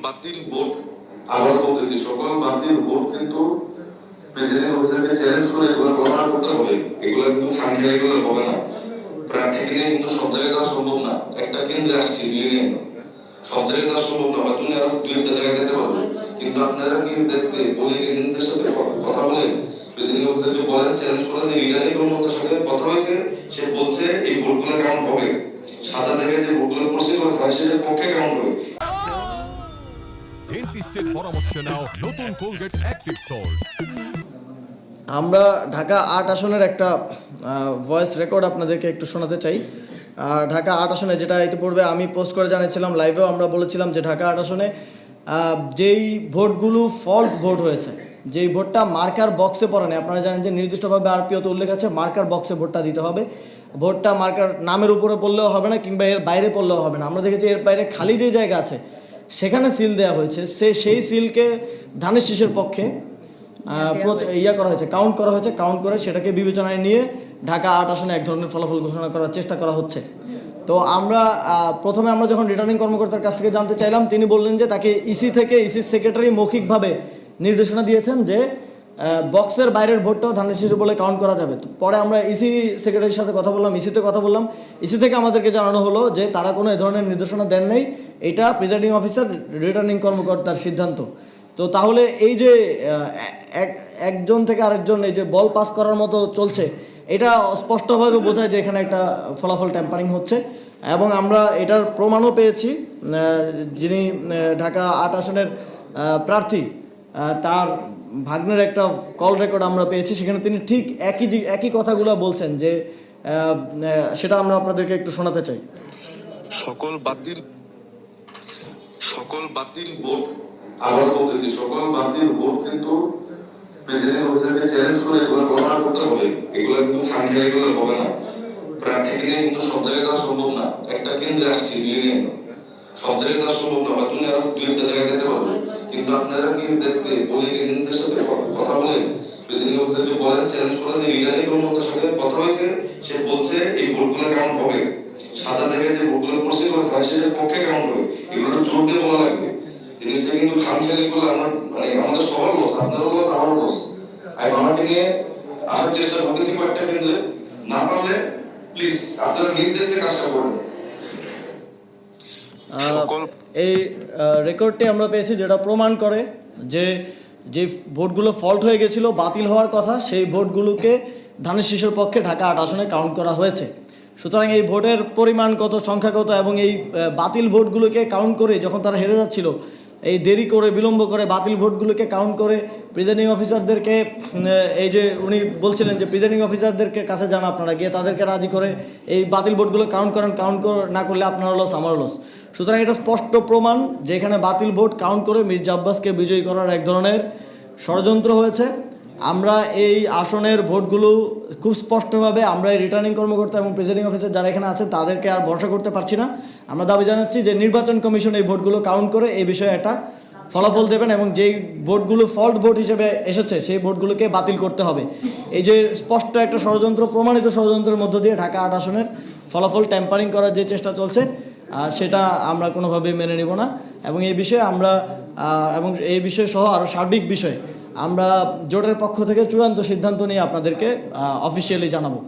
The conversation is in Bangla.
বাতিল ভোট, আবার বলতেছি সকল বাতিল ভোট কিন্তু প্রেসিডেন্ট অফিসারকে চ্যালেঞ্জ করে এগুলো প্রমাণ করতে হবে। এগুলো কিন্তু খামখেয়ালি এগুলো হবে না। প্রার্থীকে নিয়ে কিন্তু সব জায়গায় দেওয়া সম্ভব না। একটা কেন্দ্রে আসছি মিলিয়ে সব জায়গায় দেওয়া সম্ভব না, বা তুমি আরো দু একটা জায়গায় যেতে পারবে। কিন্তু আপনারা নিজ দেখতে পোলিং এজেন্টদের সাথে কথা বলেন, প্রেসিডেন্ট অফিসারকে বলেন, চ্যালেঞ্জ করেন, রিটার্নিং কর্মকর্তার সাথে কথা হয়েছে, সে বলছে এই ভোটগুলো কেমন হবে, সাদা জায়গায় যে ভোটগুলো পড়ছে সেটার পক্ষে কেমন হবে। ডেন্টিস্টের পরামর্শ নাও নতুন কোলগেট অ্যাক্টিভ সল্ট। আমরা ঢাকা ৮ আসনের একটা ভয়েস রেকর্ড আপনাদেরকে একটু শোনাতে চাই। ঢাকা ৮ আসনে, যেটা ইতিপূর্বে আমি পোস্ট করে জানিয়েছিলাম, লাইভেও আমরা বলেছিলাম যে ঢাকা ৮ আসনে যেই ভোটগুলো ফল্ট ভোট হয়েছে, যেই ভোটটা মার্কার বক্সে পড়ে না, আপনারা জানেন যে নির্দিষ্টভাবে আরপিওতে উল্লেখ আছে মার্কার বক্সে ভোটটা দিতে হবে। ভোটটা মার্কার নামের উপরে পড়লেও হবে না, কিংবা এর বাইরে পড়লেও হবে না। আমরা দেখেছি এর বাইরে খালি যে জায়গা আছে সেখানে সিল দেওয়া হয়েছে, সেই সিলকে ধানের শীষের পক্ষে করা হয়েছে, কাউন্ট করা হয়েছে। কাউন্ট করে সেটাকে বিবেচনায় নিয়ে ঢাকা ৮ আসনে এক ধরনের ফলাফল ঘোষণা করার চেষ্টা করা হচ্ছে। তো প্রথমে আমরা যখন রিটার্নিং কর্মকর্তার কাছ থেকে জানতে চাইলাম, তিনি বললেন যে তাকে ইসি সেক্রেটারি মৌখিকভাবে নির্দেশনা দিয়েছেন যে বক্সের বাইরের ভোটটাও ধানের শীষ বলে কাউন্ট করা যাবে। তো পরে আমরা ইসি সেক্রেটারির সাথে কথা বললাম, ইসি থেকে আমাদেরকে জানানো হলো যে তারা কোনো এ ধরনের নির্দেশনা দেন নাই, এটা প্রিজাইডিং অফিসার রিটার্নিং কর্মকর্তার সিদ্ধান্ত। তো তাহলে এই যে একজন থেকে আরেকজন এই যে বল পাস করার মতো চলছে, এটা স্পষ্টভাবে বোঝায় যে এখানে একটা ফলাফল ট্যাম্পারিং হচ্ছে। এবং আমরা এটার প্রমাণও পেয়েছি। যিনি ঢাকা ৮ আসনের প্রার্থী, তার ভাগ্নের একটা কল রেকর্ড আমরা পেয়েছি, সেখানে তিনি ঠিক একই কথাগুলো বলছেন, যে সেটা আমরা আপনাদেরকে একটু শোনাতে চাই। সকল বাতিল ভোট, আবার বলতেছি সকল বাতিল ভোট কিন্তু প্রেসিডেন্ট অফিসারকে চ্যালেঞ্জ করে এগুলো প্রমাণ করতে হবে। এগুলো কিন্তু খামখেয়ালি এগুলো হবে না। প্রার্থীকে নিয়ে কিন্তু সব জায়গায় দেওয়া সম্ভব না। একটা কেন্দ্রে আসছি মিলিয়ে সব জায়গায় দেওয়া সম্ভব না, বা তুমি আরো দু একটা জায়গায় যেতে পারবে। কিন্তু আপনারা নিজ দেখতে পোলিং এজেন্টদের সাথে কথা বলেন, প্রেসিডেন্ট অফিসারকে বলেন, চ্যালেঞ্জ করেন, রিটার্নিং কর্মকর্তার সাথে কথা হয়েছে, সে বলছে এই ভোটগুলো কেমন হবে, সাদা জায়গায় যে ভোটগুলো পড়ছে সেটার পক্ষে কেমন হবে। এগুলো জোর দিয়ে বলা লাগবে। জিনিসটা কিন্তু খামখেয়ালি করলে আমাদের সবার লস, আপনারও লস, আমারও লস। আমি আমাকে নিয়ে আসার চেষ্টা করতেছি কয়েকটা কেন্দ্রে, না পারলে প্লিজ আপনারা নিজ দেখতে কাজটা করুন। এই রেকর্ডটি আমরা পেয়েছি, যেটা প্রমাণ করে যে ভোটগুলো ফল্ট হয়ে গেছিল, বাতিল হওয়ার কথা, সেই ভোটগুলোকে ধানের শীষের পক্ষে ঢাকা ৮ আসনে কাউন্ট করা হয়েছে। সুতরাং এই ভোটের পরিমাণ কত, সংখ্যা কত, এবং এই বাতিল ভোটগুলোকে কাউন্ট করে যখন তারা হেরে যাচ্ছিল, এই দেরি করে বিলম্ব করে বাতিল ভোটগুলোকে কাউন্ট করে প্রিজাইডিং অফিসারদেরকে, এই যে উনি বলছিলেন যে প্রিজাইডিং অফিসারদেরকে কাছে যান আপনারা, গিয়ে তাদেরকে রাজি করে এই বাতিল ভোটগুলো কাউন্ট করেন, না করলে আপনারও লস, আমারও লস। সুতরাং এটা স্পষ্ট প্রমাণ যে এখানে বাতিল ভোট কাউন্ট করে মির্জা আব্বাসকে বিজয়ী করার এক ধরনের ষড়যন্ত্র হয়েছে। আমরা এই আসনের ভোটগুলো খুব স্পষ্টভাবে আমরা এই রিটার্নিং কর্মকর্তা এবং প্রিজাইডিং অফিসার যারা এখানে আছেন তাদেরকে আর ভরসা করতে পারছি না। আমরা দাবি জানাচ্ছি যে নির্বাচন কমিশন এই ভোটগুলো কাউন্ট করে এই বিষয়ে একটা ফলাফল দেবেন, এবং যেই ভোটগুলো ফল্ট ভোট হিসেবে এসেছে সেই ভোটগুলোকে বাতিল করতে হবে। এই যে স্পষ্ট একটা ষড়যন্ত্র, প্রমাণিত ষড়যন্ত্রের মধ্য দিয়ে ঢাকা ৮ আসনের ফলাফল ট্যাম্পারিং করার যে চেষ্টা চলছে, সেটা আমরা কোনোভাবেই মেনে নেব না। এবং এই বিষয়ে সহ আরও সার্বিক বিষয়ে আমরা জোটের পক্ষ থেকে চূড়ান্ত সিদ্ধান্ত নিয়ে আপনাদেরকে অফিসিয়ালি জানাবো।